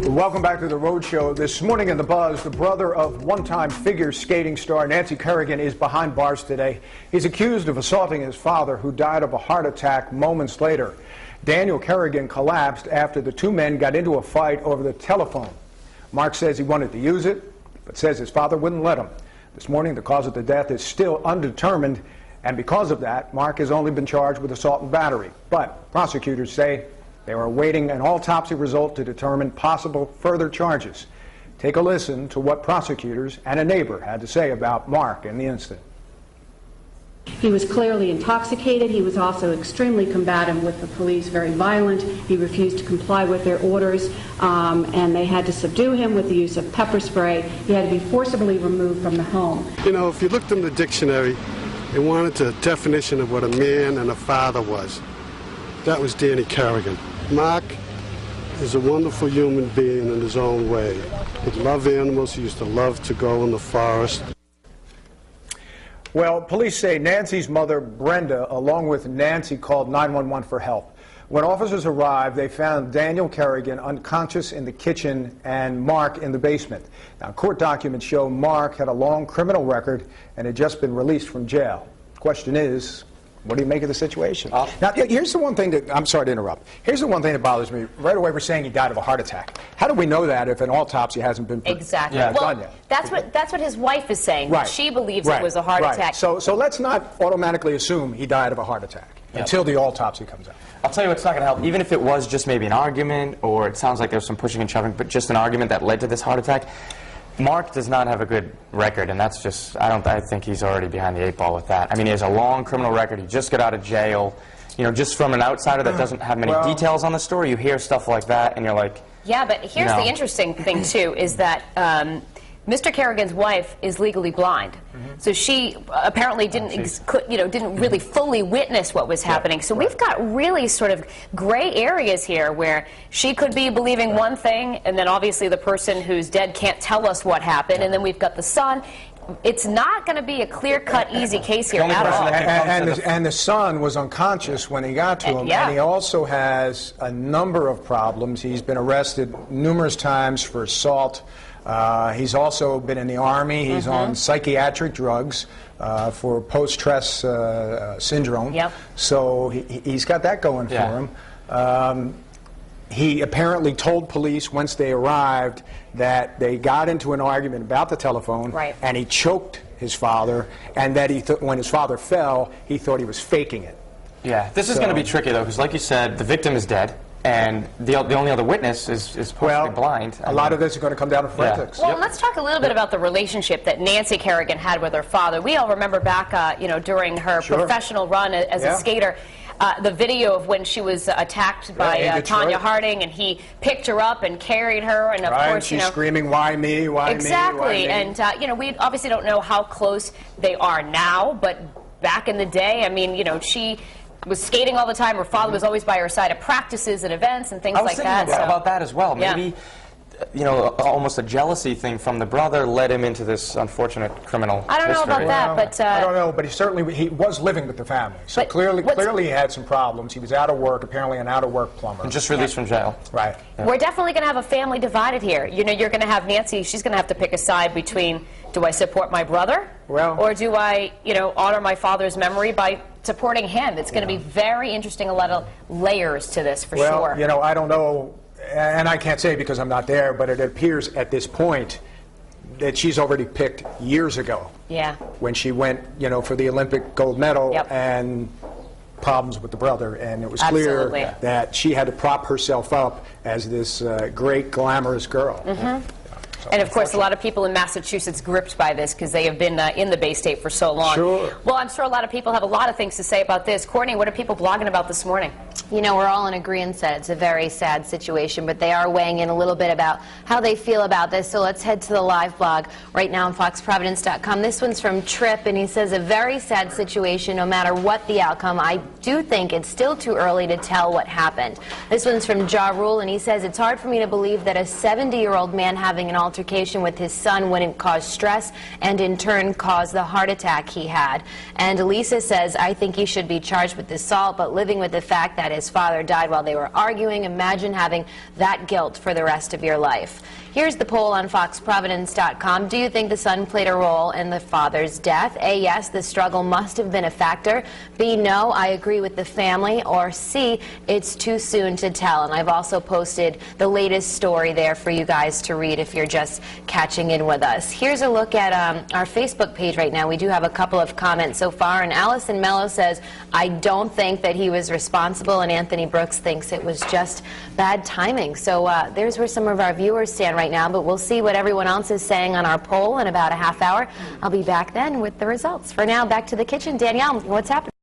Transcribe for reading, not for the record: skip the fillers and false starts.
Welcome back to the Road Show. This morning in the Buzz, the brother of one-time figure skating star Nancy Kerrigan is behind bars today. He's accused of assaulting his father, who died of a heart attack moments later. Daniel Kerrigan collapsed after the two men got into a fight over the telephone. Mark says he wanted to use it, but says his father wouldn't let him. This morning, the cause of the death is still undetermined, and because of that, Mark has only been charged with assault and battery. But prosecutors say they are awaiting an autopsy result to determine possible further charges. Take a listen to what prosecutors and a neighbor had to say about Mark and the incident. He was clearly intoxicated. He was also extremely combative with the police, very violent. He refused to comply with their orders, and they had to subdue him with the use of pepper spray. He had to be forcibly removed from the home. You know, if you looked in the dictionary and wanted a definition of what a man and a father was, that was Danny Kerrigan. Mark is a wonderful human being in his own way. He loved animals. He used to love to go in the forest. Well, police say Nancy's mother, Brenda, along with Nancy, called 911 for help. When officers arrived, they found Daniel Kerrigan unconscious in the kitchen and Mark in the basement. Now, court documents show Mark had a long criminal record and had just been released from jail. The question is, what do you make of the situation? Now, here's the one thing that, I'm sorry to interrupt. Here's the one thing that bothers me. Right away, we're saying he died of a heart attack. How do we know that if an autopsy hasn't been done yet? That's what his wife is saying. Right. She believes it was a heart attack. So let's not automatically assume he died of a heart attack until the autopsy comes out. I'll tell you what's not going to help. Even if it was just maybe an argument, or it sounds like there was some pushing and shoving, but just an argument that led to this heart attack, Mark does not have a good record, and that's just, I think he's already behind the eight ball with that. I mean, he has a long criminal record. He just got out of jail. You know, just from an outsider that doesn't have many details on the story, you hear stuff like that, and you're like... Yeah, but here's the interesting thing, too, is that Mr. Kerrigan's wife is legally blind. So she apparently didn't really fully witness what was happening. So we've got really sort of gray areas here where she could be believing one thing, and then obviously the person who's dead can't tell us what happened, and then we've got the son. It's not going to be a clear-cut, easy case here at all. And the son was unconscious when he got to him, and he also has a number of problems. He's been arrested numerous times for assault. He's also been in the Army. He's on psychiatric drugs for post-stress syndrome. So he's got that going for him. He apparently told police once they arrived that they got into an argument about the telephone, and he choked his father, and that when his father fell, he thought he was faking it. Yeah, this is going to be tricky, though, because like you said, the victim is dead. And the only other witness is possibly blind. A lot of this is going to come down to forensics. Well, let's talk a little bit about the relationship that Nancy Kerrigan had with her father. We all remember back, during her professional run as a skater, the video of when she was attacked by Tanya Harding, and he picked her up and carried her, and of course, she's screaming, "Why me? Why me? Why me?" And we obviously don't know how close they are now, but back in the day, I mean, she was skating all the time. Her father was always by her side at practices and events and things like that. I was thinking about that as well. Maybe, almost a jealousy thing from the brother led him into this unfortunate criminal history. I don't know about that, but... I don't know, but he was living with the family. So clearly he had some problems. He was out of work, apparently an out-of-work plumber. And just released from jail. Right. Yeah. We're definitely going to have a family divided here. You're going to have Nancy, she's going to have to pick a side between, do I support my brother? Or do I, honor my father's memory by supporting him? It's going to be very interesting, a lot of layers to this, for sure. Well, I don't know, and I can't say because I'm not there, but it appears at this point that she's already picked years ago. Yeah. When she went, for the Olympic gold medal and problems with the brother, and it was clear that she had to prop herself up as this great, glamorous girl. And of course, a lot of people in Massachusetts gripped by this because they have been in the Bay State for so long. Well, I'm sure a lot of people have a lot of things to say about this. Courtney, what are people blogging about this morning? We're all in agreement that it's a very sad situation, but they are weighing in a little bit about how they feel about this. So let's head to the live blog right now on foxprovidence.com. This one's from Tripp, and he says, a very sad situation no matter what the outcome. I do think it's still too early to tell what happened. This one's from Ja Rule, and he says, it's hard for me to believe that a 70-year-old man having an altercation with his son wouldn't cause stress and in turn cause the heart attack he had. And Lisa says, I think he should be charged with assault, but living with the fact that his father died while they were arguing, imagine having that guilt for the rest of your life. Here's the poll on FoxProvidence.com. Do you think the son played a role in the father's death? A, yes, the struggle must have been a factor. B, no, I agree with the family. Or C, it's too soon to tell. And I've also posted the latest story there for you guys to read if you're just catching in with us. Here's a look at our Facebook page right now. We do have a couple of comments so far. And Allison Mello says, I don't think that he was responsible. And Anthony Brooks thinks it was just bad timing. So there's where some of our viewers stand right now, but we'll see what everyone else is saying on our poll in about a half hour. I'll be back then with the results. For now, back to the kitchen. Danielle, what's happening?